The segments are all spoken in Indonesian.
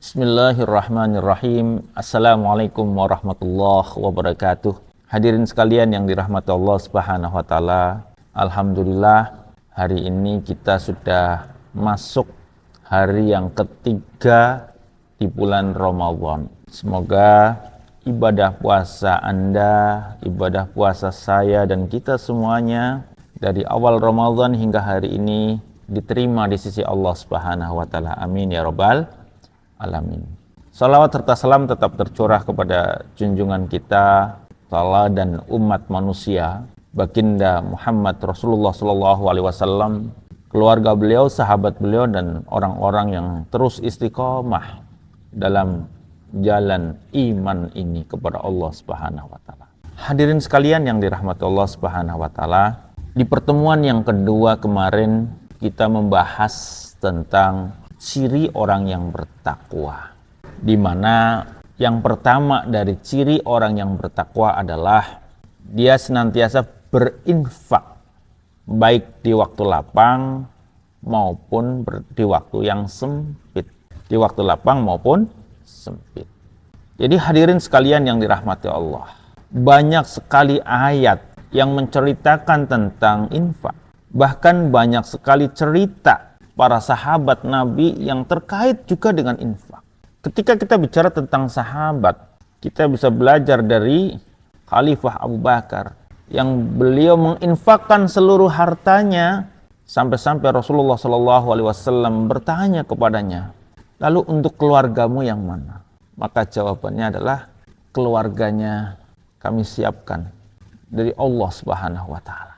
Bismillahirrahmanirrahim. Assalamualaikum warahmatullahi wabarakatuh. Hadirin sekalian yang dirahmati Allah Subhanahu wa taala. Alhamdulillah, hari ini kita sudah masuk hari yang ketiga di bulan Ramadan. Semoga ibadah puasa Anda, ibadah puasa saya dan kita semuanya dari awal Ramadan hingga hari ini diterima di sisi Allah Subhanahu wa taala. Amin ya rabbal alamin. Salawat serta salam tetap tercurah kepada junjungan kita, tauladan umat manusia, baginda Muhammad Rasulullah Sallallahu Alaihi Wasallam, keluarga beliau, sahabat beliau, dan orang-orang yang terus istiqomah dalam jalan iman ini kepada Allah Subhanahu Wa Taala. Hadirin sekalian yang dirahmati Allah Subhanahu Wa Taala, di pertemuan yang kedua kemarin kita membahas tentang ciri orang yang bertakwa, di mana yang pertama dari ciri orang yang bertakwa adalah dia senantiasa berinfak, baik di waktu lapang maupun di waktu yang sempit, di waktu lapang maupun sempit. Jadi hadirin sekalian yang dirahmati Allah, banyak sekali ayat yang menceritakan tentang infak, bahkan banyak sekali cerita para sahabat Nabi yang terkait juga dengan infak. Ketika kita bicara tentang sahabat, kita bisa belajar dari Khalifah Abu Bakar yang beliau menginfakkan seluruh hartanya sampai-sampai Rasulullah SAW bertanya kepadanya, lalu untuk keluargamu yang mana? Maka jawabannya adalah keluarganya kami siapkan dari Allah Subhanahu wa taala.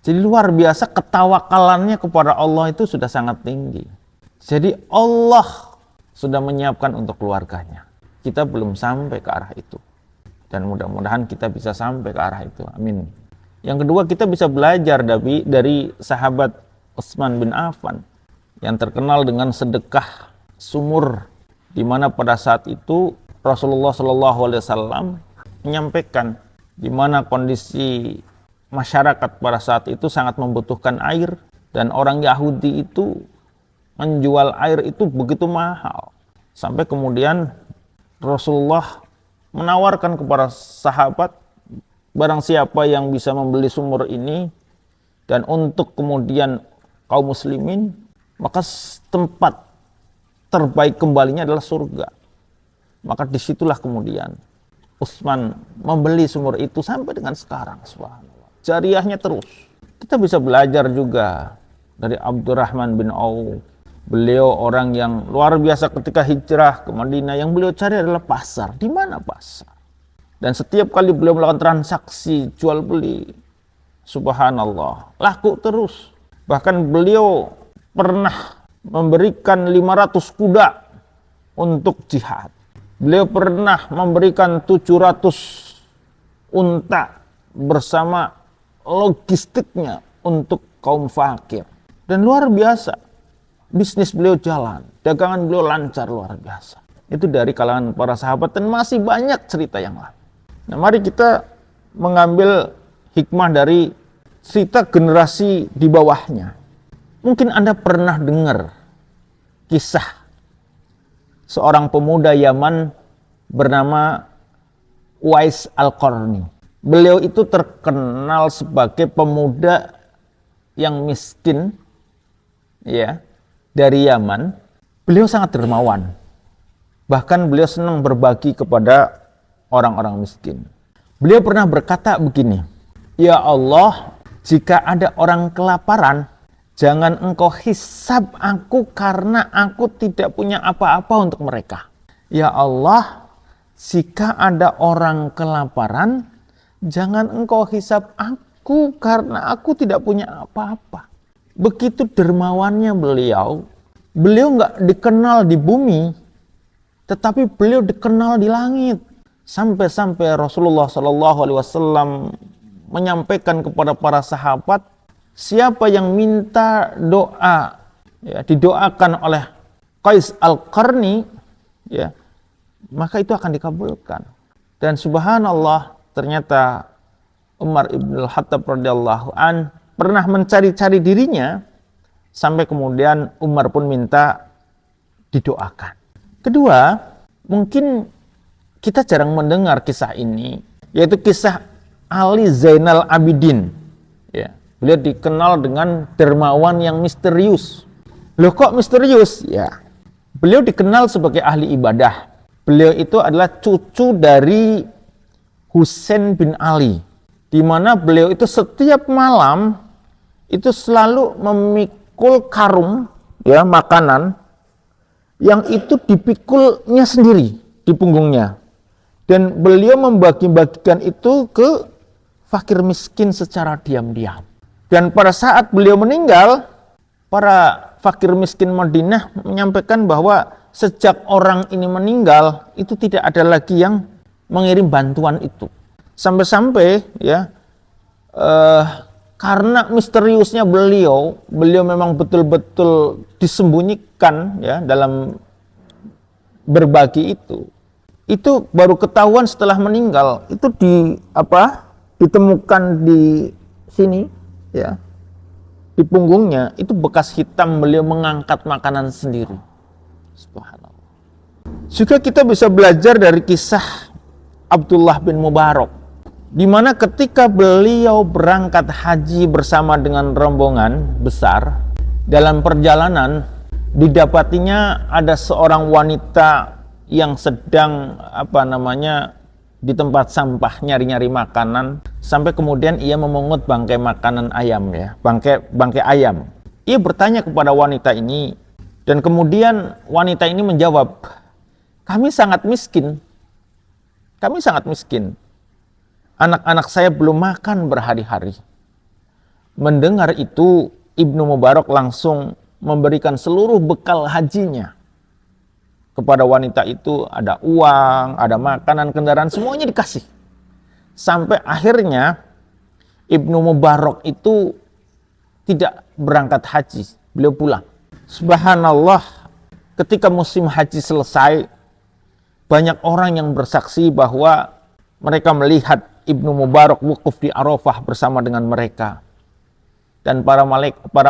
Jadi luar biasa ketawakalannya kepada Allah itu sudah sangat tinggi. Jadi Allah sudah menyiapkan untuk keluarganya. Kita belum sampai ke arah itu. Dan mudah-mudahan kita bisa sampai ke arah itu. Amin. Yang kedua, kita bisa belajar dari sahabat Utsman bin Affan yang terkenal dengan sedekah sumur, di mana pada saat itu Rasulullah SAW menyampaikan di mana kondisi masyarakat pada saat itu sangat membutuhkan air, dan orang Yahudi itu menjual air itu begitu mahal, sampai kemudian Rasulullah menawarkan kepada sahabat, barang siapa yang bisa membeli sumur ini dan untuk kemudian kaum muslimin, maka tempat terbaik kembalinya adalah surga. Maka disitulah kemudian Utsman membeli sumur itu sampai dengan sekarang, subhanallah. Jariahnya terus. Kita bisa belajar juga dari Abdurrahman bin Auf. Beliau orang yang luar biasa ketika hijrah ke Madinah. Yang beliau cari adalah pasar. Di mana pasar? Dan setiap kali beliau melakukan transaksi jual beli, subhanallah, laku terus. Bahkan beliau pernah memberikan 500 kuda untuk jihad. Beliau pernah memberikan 700 unta bersama logistiknya untuk kaum fakir. Dan luar biasa, bisnis beliau jalan, dagangan beliau lancar luar biasa. Itu dari kalangan para sahabat, dan masih banyak cerita yang lain. Nah, mari kita mengambil hikmah dari cerita generasi di bawahnya. Mungkin Anda pernah dengar kisah seorang pemuda Yaman bernama Uwais Al-Qarni. Beliau itu terkenal sebagai pemuda yang miskin, ya, dari Yaman. Beliau sangat dermawan. Bahkan beliau senang berbagi kepada orang-orang miskin. Beliau pernah berkata begini, "Ya Allah, jika ada orang kelaparan, jangan engkau hisab aku karena aku tidak punya apa-apa untuk mereka. Ya Allah, jika ada orang kelaparan, jangan engkau hisab aku karena aku tidak punya apa-apa." Begitu dermawannya beliau. Beliau nggak dikenal di bumi, tetapi beliau dikenal di langit. Sampai-sampai Rasulullah SAW menyampaikan kepada para sahabat, siapa yang minta doa, ya, didoakan oleh Qais Al-Qarni, ya, maka itu akan dikabulkan. Dan subhanallah, ternyata Umar ibn al-Khattab radhiyallahu an pernah mencari-cari dirinya, sampai kemudian Umar pun minta didoakan. Kedua, mungkin kita jarang mendengar kisah ini, yaitu kisah Ali Zainal Abidin. Ya, beliau dikenal dengan dermawan yang misterius. Loh kok misterius? Ya, beliau dikenal sebagai ahli ibadah. Beliau itu adalah cucu dari Husain bin Ali, di mana beliau itu setiap malam itu selalu memikul karung, ya, makanan yang itu dipikulnya sendiri di punggungnya, dan beliau membagi-bagikan itu ke fakir miskin secara diam-diam. Dan pada saat beliau meninggal, para fakir miskin Madinah menyampaikan bahwa sejak orang ini meninggal itu tidak ada lagi yang mengirim bantuan itu. Sampai-sampai ya karena misteriusnya beliau memang betul-betul disembunyikan ya dalam berbagi itu. Itu baru ketahuan setelah meninggal. Itu ditemukan di sini ya. Di punggungnya itu bekas hitam beliau mengangkat makanan sendiri. Subhanallah. Juga kita bisa belajar dari kisah Abdullah bin Mubarak, di mana ketika beliau berangkat haji bersama dengan rombongan besar, dalam perjalanan didapatinya ada seorang wanita yang sedang di tempat sampah nyari-nyari makanan, sampai kemudian ia memungut bangkai makanan ayam ya, bangkai ayam. Ia bertanya kepada wanita ini, dan kemudian wanita ini menjawab, kami sangat miskin. Kami sangat miskin. Anak-anak saya belum makan berhari-hari. Mendengar itu, Ibnu Mubarak langsung memberikan seluruh bekal hajinya kepada wanita itu. Ada uang, ada makanan, kendaraan, semuanya dikasih. Sampai akhirnya Ibnu Mubarak itu tidak berangkat haji, beliau pulang. Subhanallah, ketika musim haji selesai, banyak orang yang bersaksi bahwa mereka melihat Ibnu Mubarak wukuf di Arafah bersama dengan mereka. Dan para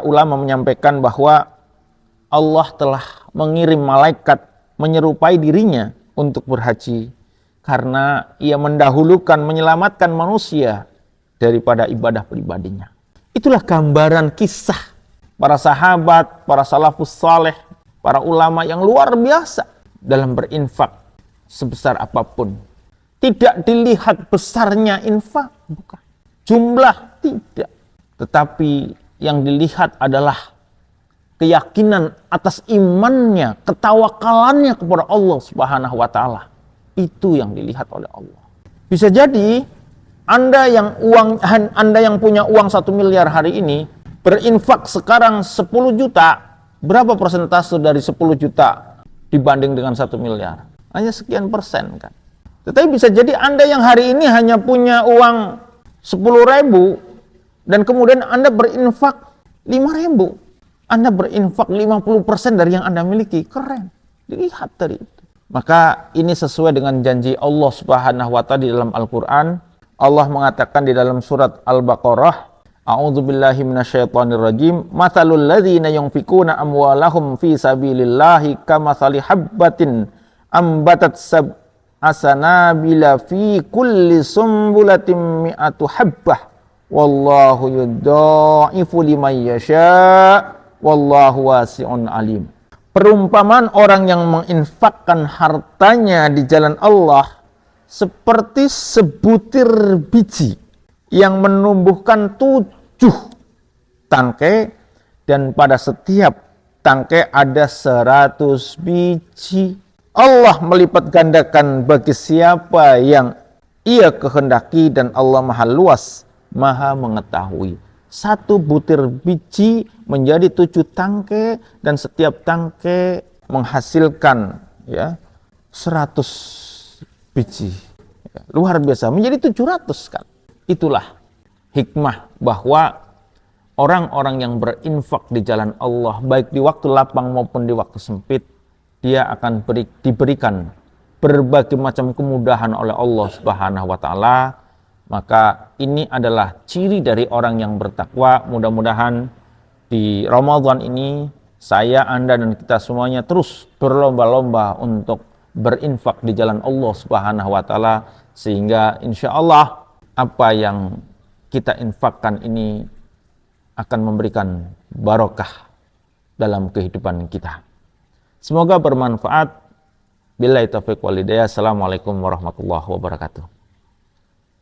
ulama menyampaikan bahwa Allah telah mengirim malaikat menyerupai dirinya untuk berhaji, karena ia mendahulukan menyelamatkan manusia daripada ibadah pribadinya. Itulah gambaran kisah para sahabat, para salafus saleh, para ulama yang luar biasa dalam berinfak sebesar apapun. Tidak dilihat besarnya infak, bukan. Jumlah tidak. Tetapi yang dilihat adalah keyakinan atas imannya, ketawakalannya kepada Allah Subhanahu wa taala. Itu yang dilihat oleh Allah. Bisa jadi Anda yang punya uang 1 miliar hari ini berinfak sekarang 10 juta, berapa persentase dari 10 juta dibanding dengan 1 miliar? Hanya sekian persen kan. Tetapi bisa jadi Anda yang hari ini hanya punya uang 10.000 dan kemudian Anda berinfak 5.000. Anda berinfak 50% dari yang Anda miliki. Keren. Dilihat dari itu. Maka ini sesuai dengan janji Allah Subhanahu wa taala di dalam Al-Qur'an. Allah mengatakan di dalam surat Al-Baqarah, A'udzubillahi minasyaitonirrajim, matsalul ladzina yunfikuna amwalahum fi sabilillahi kamatsali habbatin ambatat asanabila fi kulli sumbulatin mi'atu habbah wallahu yudha'ifu liman yasha wallahu wasi'un alim. Perumpamaan orang yang menginfakkan hartanya di jalan Allah seperti sebutir biji yang menumbuhkan 7 tangkai, dan pada setiap tangkai ada 100 biji. Allah melipat gandakan bagi siapa yang ia kehendaki, dan Allah maha luas, maha mengetahui. 1 butir biji menjadi 7 tangkai, dan setiap tangkai menghasilkan 100 biji. Luar biasa, menjadi 700 kan. Itulah hikmah bahwa orang-orang yang berinfak di jalan Allah, baik di waktu lapang maupun di waktu sempit, dia akan diberikan berbagai macam kemudahan oleh Allah Subhanahu wa taala. Maka ini adalah ciri dari orang yang bertakwa. Mudah-mudahan di Ramadan ini saya, Anda, dan kita semuanya terus berlomba-lomba untuk berinfak di jalan Allah Subhanahu wa Ta'ala, sehingga insya Allah apa yang kita infakkan ini akan memberikan barokah dalam kehidupan kita. Semoga bermanfaat. Billahi taufiq wal hidayah. Assalamualaikum warahmatullahi wabarakatuh.